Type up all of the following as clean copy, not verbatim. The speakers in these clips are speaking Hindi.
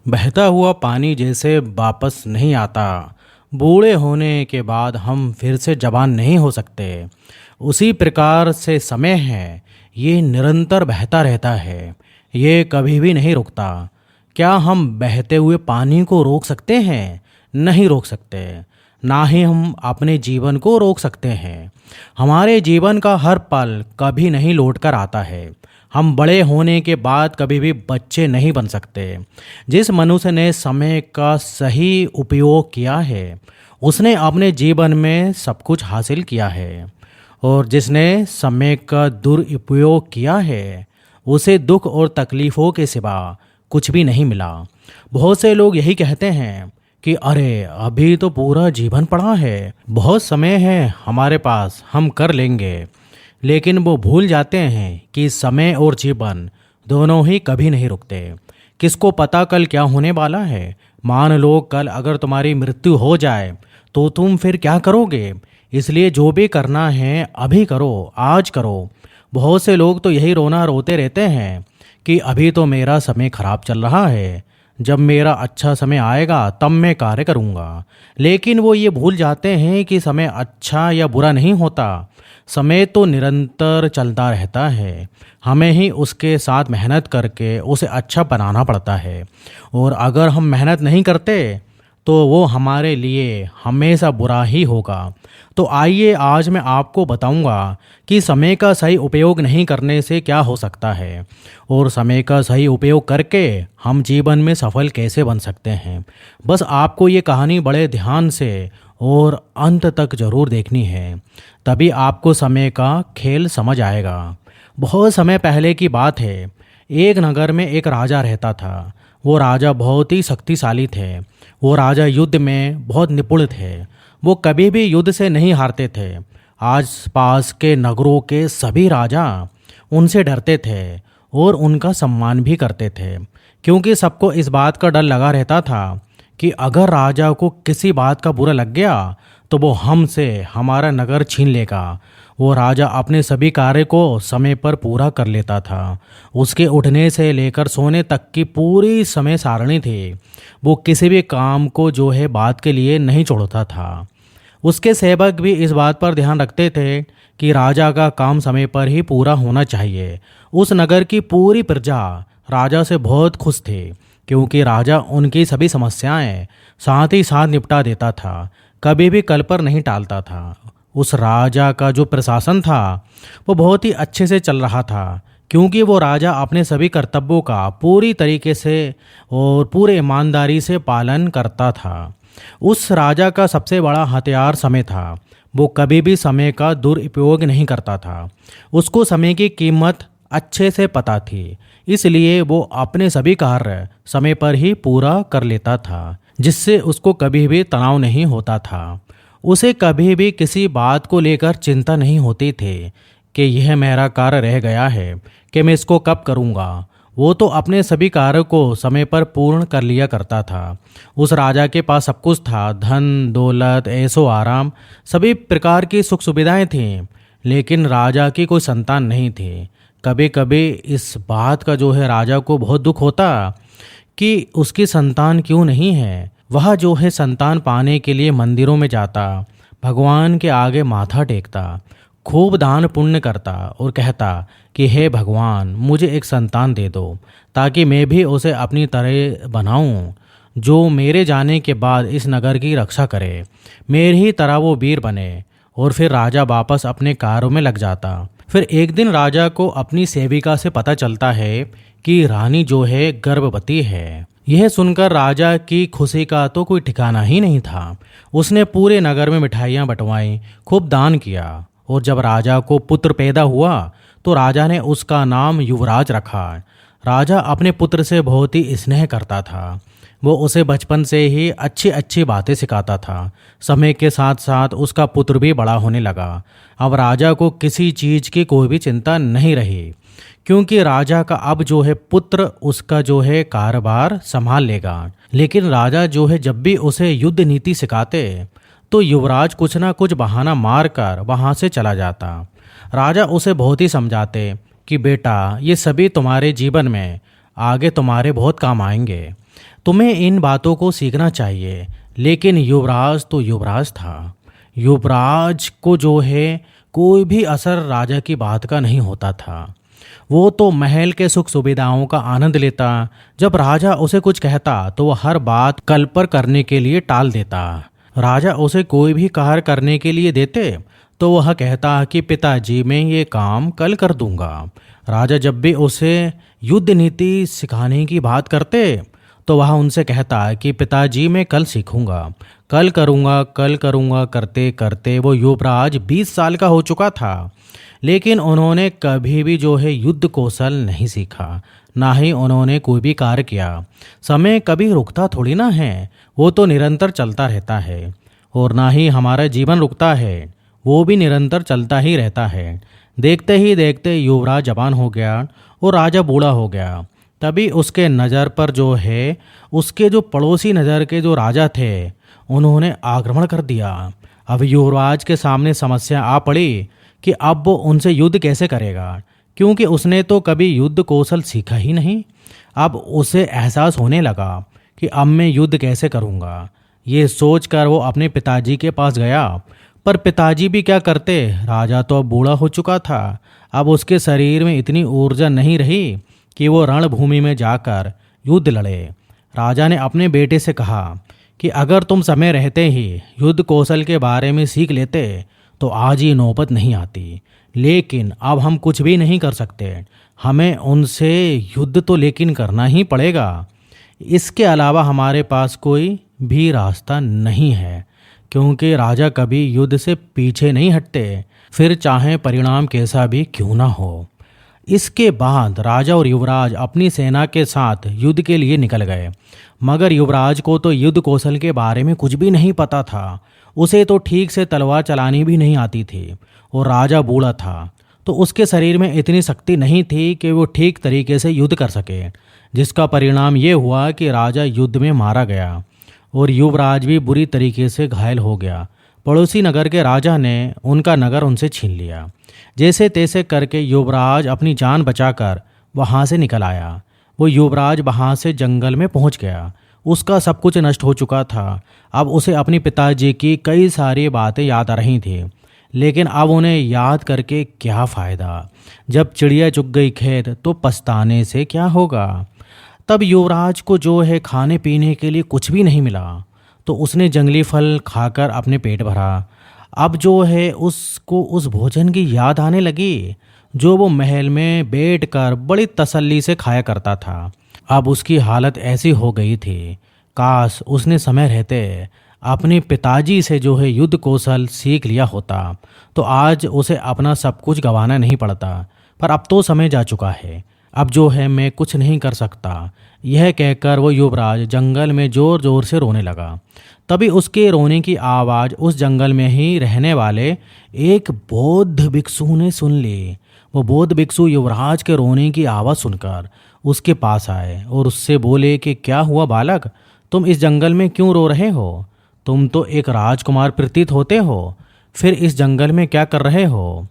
बहता हुआ पानी जैसे वापस नहीं आता। बूढ़े होने के बाद हम फिर से जवान नहीं हो सकते। उसी प्रकार से समय है, ये निरंतर बहता रहता है, ये कभी भी नहीं रुकता। क्या हम बहते हुए पानी को रोक सकते हैं? नहीं रोक सकते। ना ही हम अपने जीवन को रोक सकते हैं। हमारे जीवन का हर पल कभी नहीं लौट कर आता है। हम बड़े होने के बाद कभी भी बच्चे नहीं बन सकते। जिस मनुष्य ने समय का सही उपयोग किया है, उसने अपने जीवन में सब कुछ हासिल किया है। और जिसने समय का दुरुपयोग किया है, उसे दुख और तकलीफ़ों के सिवा कुछ भी नहीं मिला। बहुत से लोग यही कहते हैं कि अरे अभी तो पूरा जीवन पड़ा है, बहुत समय है हमारे पास, हम कर लेंगे। लेकिन वो भूल जाते हैं कि समय और जीवन दोनों ही कभी नहीं रुकते। किसको पता कल क्या होने वाला है? मान लो कल अगर तुम्हारी मृत्यु हो जाए तो तुम फिर क्या करोगे? इसलिए जो भी करना है अभी करो, आज करो। बहुत से लोग तो यही रोना रोते रहते हैं कि अभी तो मेरा समय खराब चल रहा है, जब मेरा अच्छा समय आएगा तब मैं कार्य करूँगा। लेकिन वो ये भूल जाते हैं कि समय अच्छा या बुरा नहीं होता। समय तो निरंतर चलता रहता है, हमें ही उसके साथ मेहनत करके उसे अच्छा बनाना पड़ता है। और अगर हम मेहनत नहीं करते तो वो हमारे लिए हमेशा बुरा ही होगा। तो आइए आज मैं आपको बताऊंगा कि समय का सही उपयोग नहीं करने से क्या हो सकता है, और समय का सही उपयोग करके हम जीवन में सफल कैसे बन सकते हैं। बस आपको ये कहानी बड़े ध्यान से और अंत तक जरूर देखनी है, तभी आपको समय का खेल समझ आएगा। बहुत समय पहले की बात है, एक नगर में एक राजा रहता था। वो राजा बहुत ही शक्तिशाली थे। वो राजा युद्ध में बहुत निपुण थे। वो कभी भी युद्ध से नहीं हारते थे। आस पास के नगरों के सभी राजा उनसे डरते थे और उनका सम्मान भी करते थे, क्योंकि सबको इस बात का डर लगा रहता था कि अगर राजा को किसी बात का बुरा लग गया तो वो हमसे हमारा नगर छीन लेगा। वो राजा अपने सभी कार्य को समय पर पूरा कर लेता था। उसके उठने से लेकर सोने तक की पूरी समय सारणी थी। वो किसी भी काम को जो है बात के लिए नहीं छोड़ता था। उसके सेवक भी इस बात पर ध्यान रखते थे कि राजा का काम समय पर ही पूरा होना चाहिए। उस नगर की पूरी प्रजा राजा से बहुत खुश थे, क्योंकि राजा उनकी सभी समस्याएं साथ ही साथ निपटा देता था, कभी भी कल पर नहीं टालता था। उस राजा का जो प्रशासन था वो बहुत ही अच्छे से चल रहा था, क्योंकि वो राजा अपने सभी कर्तव्यों का पूरी तरीके से और पूरे ईमानदारी से पालन करता था। उस राजा का सबसे बड़ा हथियार समय था। वो कभी भी समय का दुरुपयोग नहीं करता था। उसको समय की कीमत अच्छे से पता थी, इसलिए वो अपने सभी कार्य समय पर ही पूरा कर लेता था, जिससे उसको कभी भी तनाव नहीं होता था। उसे कभी भी किसी बात को लेकर चिंता नहीं होती थी कि यह मेरा कार्य रह गया है, कि मैं इसको कब करूँगा। वो तो अपने सभी कार्य को समय पर पूर्ण कर लिया करता था। उस राजा के पास सब कुछ था, धन दौलत ऐशो आराम, सभी प्रकार की सुख सुविधाएं थीं, लेकिन राजा की कोई संतान नहीं थी। कभी कभी इस बात का जो है राजा को बहुत दुख होता कि उसकी संतान क्यों नहीं है। वह जो है संतान पाने के लिए मंदिरों में जाता, भगवान के आगे माथा टेकता, खूब दान पुण्य करता और कहता कि हे भगवान, मुझे एक संतान दे दो, ताकि मैं भी उसे अपनी तरह बनाऊं, जो मेरे जाने के बाद इस नगर की रक्षा करे, मेरी ही तरह वो वीर बने। और फिर राजा वापस अपने कार्यों में लग जाता। फिर एक दिन राजा को अपनी सेविका से पता चलता है कि रानी जो है गर्भवती है। यह सुनकर राजा की खुशी का तो कोई ठिकाना ही नहीं था। उसने पूरे नगर में मिठाइयाँ बंटवाईं, खूब दान किया, और जब राजा को पुत्र पैदा हुआ तो राजा ने उसका नाम युवराज रखा। राजा अपने पुत्र से बहुत ही स्नेह करता था। वो उसे बचपन से ही अच्छी अच्छी बातें सिखाता था। समय के साथ साथ उसका पुत्र भी बड़ा होने लगा। अब राजा को किसी चीज़ की कोई भी चिंता नहीं रही, क्योंकि राजा का अब जो है पुत्र उसका जो है कारोबार संभाल लेगा। लेकिन राजा जो है जब भी उसे युद्ध नीति सिखाते तो युवराज कुछ ना कुछ बहाना मार कर वहाँ से चला जाता। राजा उसे बहुत ही समझाते कि बेटा, ये सभी तुम्हारे जीवन में आगे तुम्हारे बहुत काम आएंगे। तुम्हें इन बातों को सीखना चाहिए। लेकिन युवराज तो युवराज था। युवराज को जो है कोई भी असर राजा की बात का नहीं होता था। वो तो महल के सुख सुविधाओं का आनंद लेता। जब राजा उसे कुछ कहता तो वह हर बात कल पर करने के लिए टाल देता। राजा उसे कोई भी कार्य करने के लिए देते तो वह कहता कि पिताजी मैं ये काम कल कर दूंगा। राजा जब भी उसे युद्ध नीति सिखाने की बात करते तो वह उनसे कहता कि पिताजी मैं कल सीखूंगा, कल करूंगा करते करते वो युवराज 20 साल का हो चुका था। लेकिन उन्होंने कभी भी जो है युद्ध कौशल नहीं सीखा, ना ही उन्होंने कोई भी कार्य किया। समय कभी रुकता थोड़ी ना है, वो तो निरंतर चलता रहता है। और ना ही हमारा जीवन रुकता है, वो भी निरंतर चलता ही रहता है। देखते ही देखते युवराज जवान हो गया और राजा बूढ़ा हो गया। तभी उसके नज़र पर जो है उसके जो पड़ोसी नज़र के जो राजा थे उन्होंने आक्रमण कर दिया। अब युवराज के सामने समस्या आ पड़ी कि अब वो उनसे युद्ध कैसे करेगा, क्योंकि उसने तो कभी युद्ध कौशल सीखा ही नहीं। अब उसे एहसास होने लगा कि अब मैं युद्ध कैसे करूँगा। ये सोचकर वो अपने पिताजी के पास गया। पर पिताजी भी क्या करते, राजा तो अब बूढ़ा हो चुका था। अब उसके शरीर में इतनी ऊर्जा नहीं रही कि वो रणभूमि में जाकर युद्ध लड़े। राजा ने अपने बेटे से कहा कि अगर तुम समय रहते ही युद्ध कौशल के बारे में सीख लेते तो आज ये नौबत नहीं आती। लेकिन अब हम कुछ भी नहीं कर सकते, हमें उनसे युद्ध तो लेकिन करना ही पड़ेगा। इसके अलावा हमारे पास कोई भी रास्ता नहीं है, क्योंकि राजा कभी युद्ध से पीछे नहीं हटते, फिर चाहे परिणाम कैसा भी क्यों ना हो। इसके बाद राजा और युवराज अपनी सेना के साथ युद्ध के लिए निकल गए। मगर युवराज को तो युद्ध कौशल के बारे में कुछ भी नहीं पता था। उसे तो ठीक से तलवार चलानी भी नहीं आती थी। और राजा बूढ़ा था तो उसके शरीर में इतनी शक्ति नहीं थी कि वो ठीक तरीके से युद्ध कर सके, जिसका परिणाम ये हुआ कि राजा युद्ध में मारा गया और युवराज भी बुरी तरीके से घायल हो गया। पड़ोसी नगर के राजा ने उनका नगर उनसे छीन लिया। जैसे तैसे करके युवराज अपनी जान बचाकर वहाँ से निकल आया। वो युवराज वहाँ से जंगल में पहुँच गया। उसका सब कुछ नष्ट हो चुका था। अब उसे अपने पिताजी की कई सारी बातें याद आ रही थी, लेकिन अब उन्हें याद करके क्या फ़ायदा। जब चिड़िया चुग गई खेत तो पछताने से क्या होगा। तब युवराज को जो है खाने पीने के लिए कुछ भी नहीं मिला, तो उसने जंगली फल खाकर अपने पेट भरा। अब जो है उसको उस भोजन की याद आने लगी जो वो महल में बैठकर बड़ी तसल्ली से खाया करता था। अब उसकी हालत ऐसी हो गई थी, काश उसने समय रहते अपने पिताजी से जो है युद्ध कौशल सीख लिया होता तो आज उसे अपना सब कुछ गंवाना नहीं पड़ता। पर अब तो समय जा चुका है, अब जो है मैं कुछ नहीं कर सकता। यह कहकर वो युवराज जंगल में ज़ोर ज़ोर से रोने लगा। तभी उसके रोने की आवाज़ उस जंगल में ही रहने वाले एक बौद्ध भिक्षु ने सुन ली। वो बौद्ध भिक्षु युवराज के रोने की आवाज़ सुनकर उसके पास आए और उससे बोले कि क्या हुआ बालक, तुम इस जंगल में क्यों रो रहे हो? तुम तो एक राजकुमार प्रतीत होते हो, फिर इस जंगल में क्या कर रहे हो?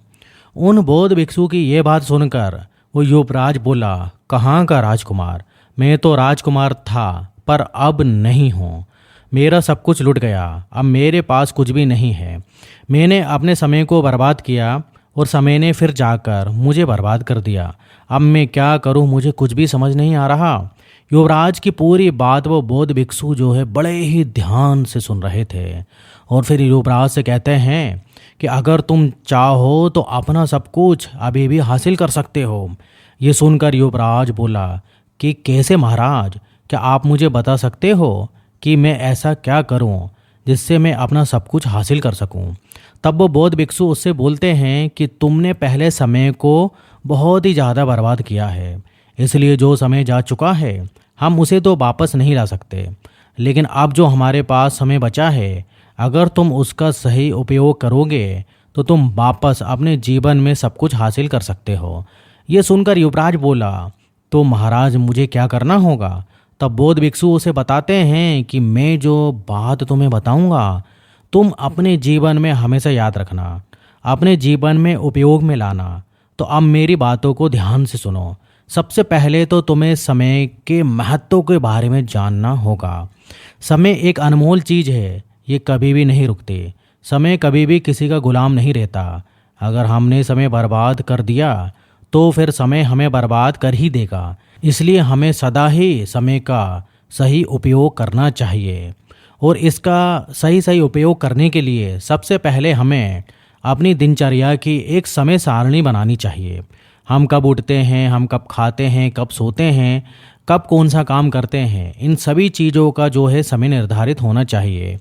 उन बौद्ध भिक्षु की ये बात सुनकर वो युवराज बोला, कहाँ का राजकुमार? मैं तो राजकुमार था पर अब नहीं हूँ। मेरा सब कुछ लुट गया, अब मेरे पास कुछ भी नहीं है। मैंने अपने समय को बर्बाद किया और समय ने फिर जाकर मुझे बर्बाद कर दिया। अब मैं क्या करूँ, मुझे कुछ भी समझ नहीं आ रहा। युवराज की पूरी बात वो बौद्ध भिक्षु जो है बड़े ही ध्यान से सुन रहे थे और फिर युवराज से कहते हैं कि अगर तुम चाहो तो अपना सब कुछ अभी भी हासिल कर सकते हो। ये सुनकर युवराज बोला कि कैसे महाराज, क्या आप मुझे बता सकते हो कि मैं ऐसा क्या करूं जिससे मैं अपना सब कुछ हासिल कर सकूं? तब वो बौद्ध भिक्षु उससे बोलते हैं कि तुमने पहले समय को बहुत ही ज़्यादा बर्बाद किया है, इसलिए जो समय जा चुका है हम उसे तो वापस नहीं ला सकते। लेकिन अब जो हमारे पास समय बचा है, अगर तुम उसका सही उपयोग करोगे तो तुम वापस अपने जीवन में सब कुछ हासिल कर सकते हो। ये सुनकर युवराज बोला, तो महाराज मुझे क्या करना होगा? तब बौद्ध भिक्षु उसे बताते हैं कि मैं जो बात तुम्हें बताऊंगा तुम अपने जीवन में हमेशा याद रखना, अपने जीवन में उपयोग में लाना। तो अब मेरी बातों को ध्यान से सुनो। सबसे पहले तो तुम्हें समय के महत्व के बारे में जानना होगा। समय एक अनमोल चीज़ है, ये कभी भी नहीं रुकती। समय कभी भी किसी का गुलाम नहीं रहता। अगर हमने समय बर्बाद कर दिया तो फिर समय हमें बर्बाद कर ही देगा। इसलिए हमें सदा ही समय का सही उपयोग करना चाहिए। और इसका सही सही उपयोग करने के लिए सबसे पहले हमें अपनी दिनचर्या की एक समय सारणी बनानी चाहिए। हम कब उठते हैं, हम कब खाते हैं, कब सोते हैं, कब कौन सा काम करते हैं, इन सभी चीज़ों का जो है समय निर्धारित होना चाहिए,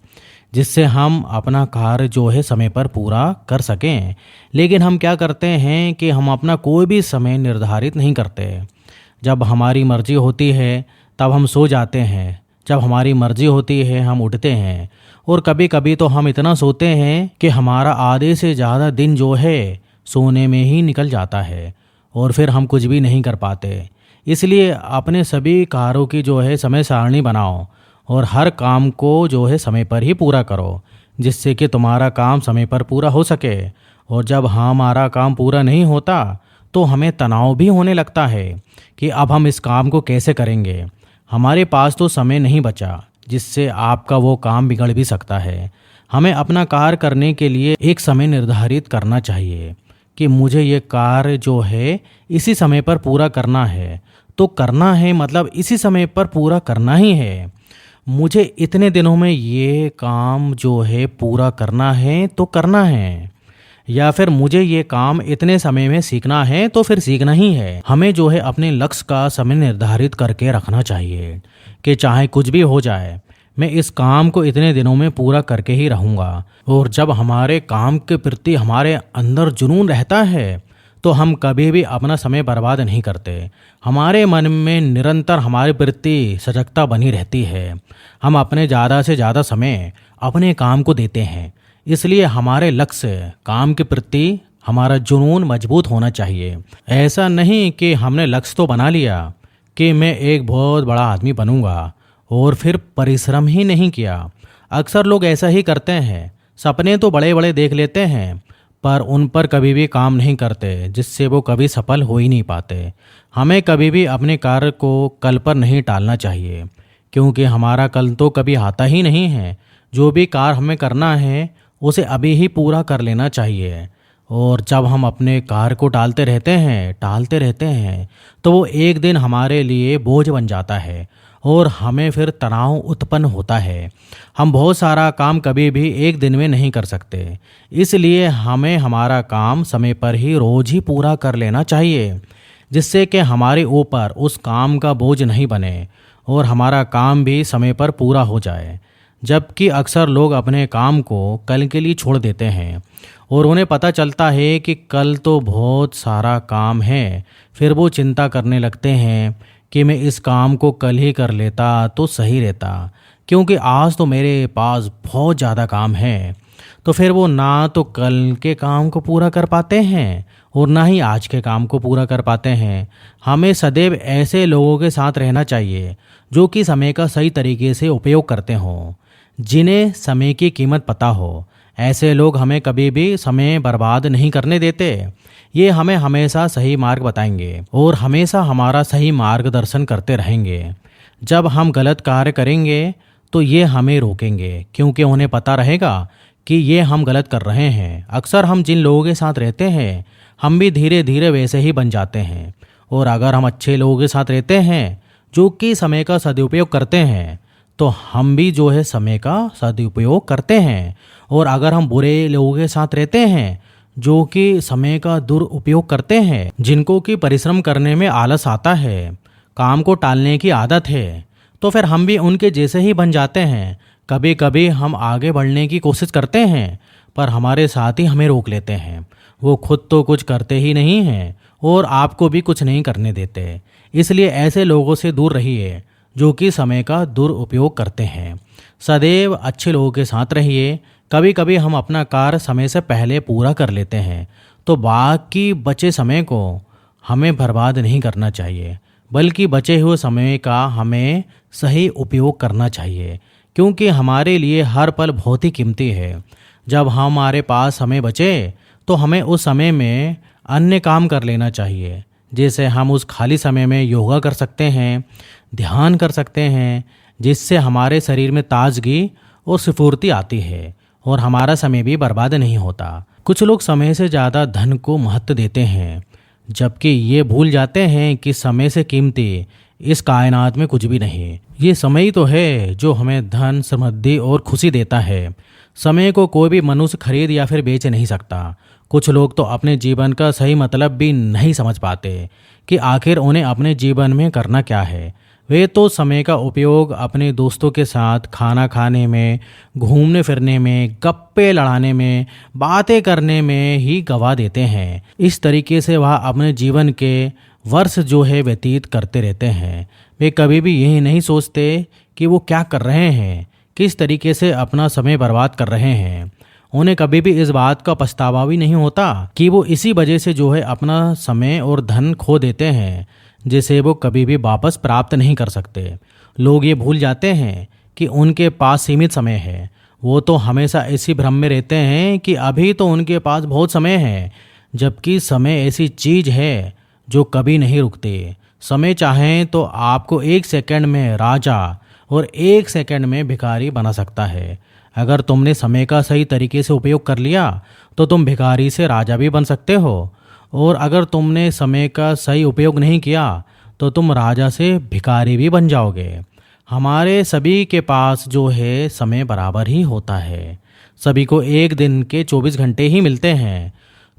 जिससे हम अपना कार्य जो है समय पर पूरा कर सकें। लेकिन हम क्या करते हैं कि हम अपना कोई भी समय निर्धारित नहीं करते। जब हमारी मर्जी होती है तब हम सो जाते हैं, जब हमारी मर्जी होती है हम उठते हैं। और कभी कभी तो हम इतना सोते हैं कि हमारा आधे से ज़्यादा दिन जो है सोने में ही निकल जाता है और फिर हम कुछ भी नहीं कर पाते। इसलिए अपने सभी कार्यों की जो है समय सारणी बनाओ और हर काम को जो है समय पर ही पूरा करो, जिससे कि तुम्हारा काम समय पर पूरा हो सके। और जब हमारा काम पूरा नहीं होता तो हमें तनाव भी होने लगता है कि अब हम इस काम को कैसे करेंगे। हमारे पास तो समय नहीं बचा, जिससे आपका वो काम बिगड़ भी सकता है। हमें अपना कार्य करने के लिए एक समय निर्धारित करना चाहिए कि मुझे ये कार्य जो है इसी समय पर पूरा करना है, तो करना है मतलब इसी समय पर पूरा करना ही है। मुझे इतने दिनों में ये काम जो है पूरा करना है तो करना है, या फिर मुझे ये काम इतने समय में सीखना है तो फिर सीखना ही है। हमें जो है अपने लक्ष्य का समय निर्धारित करके रखना चाहिए कि चाहे कुछ भी हो जाए, मैं इस काम को इतने दिनों में पूरा करके ही रहूँगा। और जब हमारे काम के प्रति हमारे अंदर जुनून रहता है तो हम कभी भी अपना समय बर्बाद नहीं करते। हमारे मन में निरंतर हमारे प्रति सजगता बनी रहती है। हम अपने ज़्यादा से ज़्यादा समय अपने काम को देते हैं। इसलिए हमारे लक्ष्य काम के प्रति हमारा जुनून मजबूत होना चाहिए। ऐसा नहीं कि हमने लक्ष्य तो बना लिया कि मैं एक बहुत बड़ा आदमी बनूंगा और फिर परिश्रम ही नहीं किया। अक्सर लोग ऐसा ही करते हैं, सपने तो बड़े बड़े देख लेते हैं पर उन पर कभी भी काम नहीं करते, जिससे वो कभी सफल हो ही नहीं पाते। हमें कभी भी अपने कार्य को कल पर नहीं टालना चाहिए, क्योंकि हमारा कल तो कभी आता ही नहीं है। जो भी कार्य हमें करना है उसे अभी ही पूरा कर लेना चाहिए। और जब हम अपने कार्य को टालते रहते हैं तो वो एक दिन हमारे लिए बोझ बन जाता है और हमें फिर तनाव उत्पन्न होता है। हम बहुत सारा काम कभी भी एक दिन में नहीं कर सकते। इसलिए हमें हमारा काम समय पर ही रोज ही पूरा कर लेना चाहिए, जिससे कि हमारे ऊपर उस काम का बोझ नहीं बने और हमारा काम भी समय पर पूरा हो जाए। जबकि अक्सर लोग अपने काम को कल के लिए छोड़ देते हैं और उन्हें पता चलता है कि कल तो बहुत सारा काम है, फिर वो चिंता करने लगते हैं कि मैं इस काम को कल ही कर लेता तो सही रहता, क्योंकि आज तो मेरे पास बहुत ज़्यादा काम है। तो फिर वो ना तो कल के काम को पूरा कर पाते हैं और ना ही आज के काम को पूरा कर पाते हैं। हमें सदैव ऐसे लोगों के साथ रहना चाहिए जो कि समय का सही तरीके से उपयोग करते हों, जिन्हें समय की कीमत पता हो। ऐसे लोग हमें कभी भी समय बर्बाद नहीं करने देते। ये हमें हमेशा सही मार्ग बताएंगे और हमेशा हमारा सही मार्गदर्शन करते रहेंगे। जब हम गलत कार्य करेंगे तो ये हमें रोकेंगे, क्योंकि उन्हें पता रहेगा कि ये हम गलत कर रहे हैं। अक्सर हम जिन लोगों के साथ रहते हैं हम भी धीरे धीरे वैसे ही बन जाते हैं। और अगर हम अच्छे लोगों के साथ रहते हैं जो कि समय का सदुपयोग करते हैं तो हम भी जो है समय का सदुपयोग करते हैं। और अगर हम बुरे लोगों के साथ रहते हैं जो कि समय का दुरुपयोग करते हैं, जिनको कि परिश्रम करने में आलस आता है, काम को टालने की आदत है, तो फिर हम भी उनके जैसे ही बन जाते हैं। कभी कभी हम आगे बढ़ने की कोशिश करते हैं पर हमारे साथ ही हमें रोक लेते हैं। वो खुद तो कुछ करते ही नहीं हैं और आपको भी कुछ नहीं करने देते। इसलिए ऐसे लोगों से दूर रहिए जो कि समय का दुरुपयोग करते हैं। सदैव अच्छे लोगों के साथ रहिए। कभी कभी हम अपना कार्य समय से पहले पूरा कर लेते हैं तो बाकी बचे समय को हमें बर्बाद नहीं करना चाहिए, बल्कि बचे हुए समय का हमें सही उपयोग करना चाहिए, क्योंकि हमारे लिए हर पल बहुत ही कीमती है। जब हमारे पास समय बचे तो हमें उस समय में अन्य काम कर लेना चाहिए, जैसे हम उस खाली समय में योगा कर सकते हैं, ध्यान कर सकते हैं, जिससे हमारे शरीर में ताजगी और स्फूर्ति आती है और हमारा समय भी बर्बाद नहीं होता। कुछ लोग समय से ज़्यादा धन को महत्व देते हैं, जबकि ये भूल जाते हैं कि समय से कीमती इस कायनात में कुछ भी नहीं। ये समय ही तो है जो हमें धन, समृद्धि और खुशी देता है। समय को कोई भी मनुष्य खरीद या फिर बेच नहीं सकता। कुछ लोग तो अपने जीवन का सही मतलब भी नहीं समझ पाते कि आखिर उन्हें अपने जीवन में करना क्या है। वे तो समय का उपयोग अपने दोस्तों के साथ खाना खाने में, घूमने फिरने में, गप्पे लड़ाने में, बातें करने में ही गवा देते हैं। इस तरीके से वह अपने जीवन के वर्ष जो है व्यतीत करते रहते हैं। वे कभी भी यही नहीं सोचते कि वो क्या कर रहे हैं, किस तरीके से अपना समय बर्बाद कर रहे हैं। उन्हें कभी भी इस बात का पछतावा भी नहीं होता कि वो इसी वजह से जो है अपना समय और धन खो देते हैं, जिसे वो कभी भी वापस प्राप्त नहीं कर सकते। लोग ये भूल जाते हैं कि उनके पास सीमित समय है। वो तो हमेशा इसी भ्रम में रहते हैं कि अभी तो उनके पास बहुत समय है, जबकि समय ऐसी चीज है जो कभी नहीं रुकती। समय चाहे तो आपको 1 सेकंड में राजा और 1 सेकंड में भिखारी बना सकता है। अगर तुमने समय का सही तरीके से उपयोग कर लिया तो तुम भिखारी से राजा भी बन सकते हो, और अगर तुमने समय का सही उपयोग नहीं किया तो तुम राजा से भिखारी भी बन जाओगे। हमारे सभी के पास जो है समय बराबर ही होता है। सभी को एक दिन के 24 घंटे ही मिलते हैं।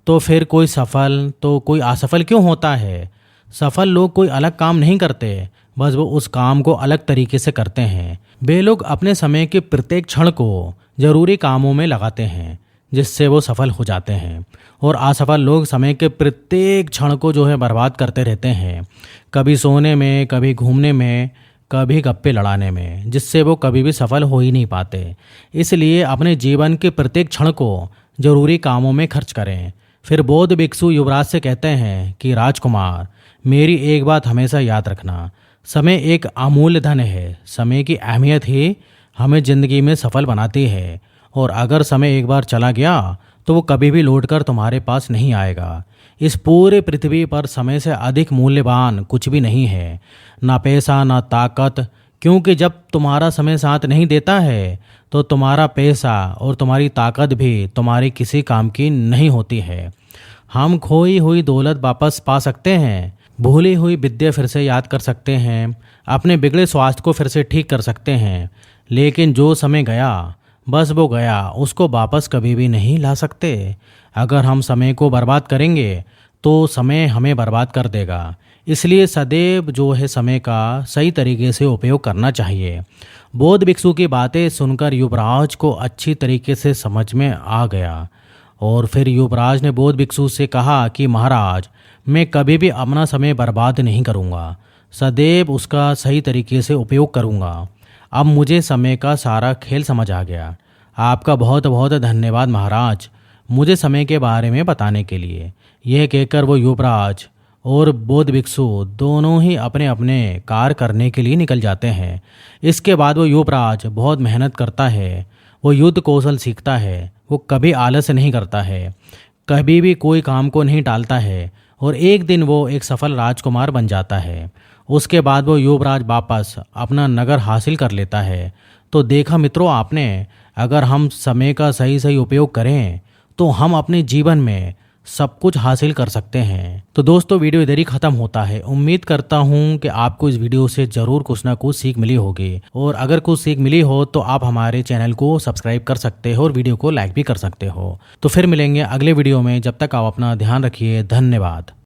तो फिर कोई सफल तो कोई असफल क्यों होता है? सफल लोग कोई अलग काम नहीं करते, बस वो उस काम को अलग तरीके से करते हैं। वे लोग अपने समय के प्रत्येक क्षण को जरूरी कामों में लगाते हैं, जिससे वो सफल हो जाते हैं। और असफल लोग समय के प्रत्येक क्षण को जो है बर्बाद करते रहते हैं, कभी सोने में, कभी घूमने में, कभी गप्पे लड़ाने में, जिससे वो कभी भी सफल हो ही नहीं पाते। इसलिए अपने जीवन के प्रत्येक क्षण को जरूरी कामों में खर्च करें। फिर बौद्ध भिक्षु युवराज से कहते हैं कि राजकुमार, मेरी एक बात हमेशा याद रखना, समय एक अमूल्य धन है। समय की अहमियत ही हमें ज़िंदगी में सफल बनाती है, और अगर समय एक बार चला गया तो वो कभी भी लौटकर तुम्हारे पास नहीं आएगा। इस पूरे पृथ्वी पर समय से अधिक मूल्यवान कुछ भी नहीं है, ना पैसा ना ताकत, क्योंकि जब तुम्हारा समय साथ नहीं देता है तो तुम्हारा पैसा और तुम्हारी ताकत भी तुम्हारी किसी काम की नहीं होती है। हम खोई हुई दौलत वापस पा सकते हैं, भूली हुई विद्या फिर से याद कर सकते हैं, अपने बिगड़े स्वास्थ्य को फिर से ठीक कर सकते हैं, लेकिन जो समय गया बस वो गया, उसको वापस कभी भी नहीं ला सकते। अगर हम समय को बर्बाद करेंगे तो समय हमें बर्बाद कर देगा। इसलिए सदैव जो है समय का सही तरीके से उपयोग करना चाहिए। बौद्ध भिक्षु की बातें सुनकर युवराज को अच्छी तरीके से समझ में आ गया, और फिर युवराज ने बौद्ध भिक्षु से कहा कि महाराज, मैं कभी भी अपना समय बर्बाद नहीं करूँगा, सदैव उसका सही तरीके से उपयोग करूँगा। अब मुझे समय का सारा खेल समझ आ गया। आपका बहुत बहुत धन्यवाद महाराज, मुझे समय के बारे में बताने के लिए। यह कहकर वो युवराज और बौद्ध भिक्षु दोनों ही अपने अपने कार्य करने के लिए निकल जाते हैं। इसके बाद वो युवराज बहुत मेहनत करता है, वो युद्ध कौशल सीखता है, वो कभी आलस नहीं करता है, कभी भी कोई काम को नहीं टालता है, और एक दिन वो एक सफल राजकुमार बन जाता है। उसके बाद वो युवराज वापस अपना नगर हासिल कर लेता है। तो देखा मित्रों आपने, अगर हम समय का सही सही उपयोग करें तो हम अपने जीवन में सब कुछ हासिल कर सकते हैं। तो दोस्तों वीडियो इधर ही ख़त्म होता है। उम्मीद करता हूँ कि आपको इस वीडियो से ज़रूर कुछ ना कुछ सीख मिली होगी, और अगर कुछ सीख मिली हो तो आप हमारे चैनल को सब्सक्राइब कर सकते हो और वीडियो को लाइक भी कर सकते हो। तो फिर मिलेंगे अगले वीडियो में, जब तक आप अपना ध्यान रखिए। धन्यवाद।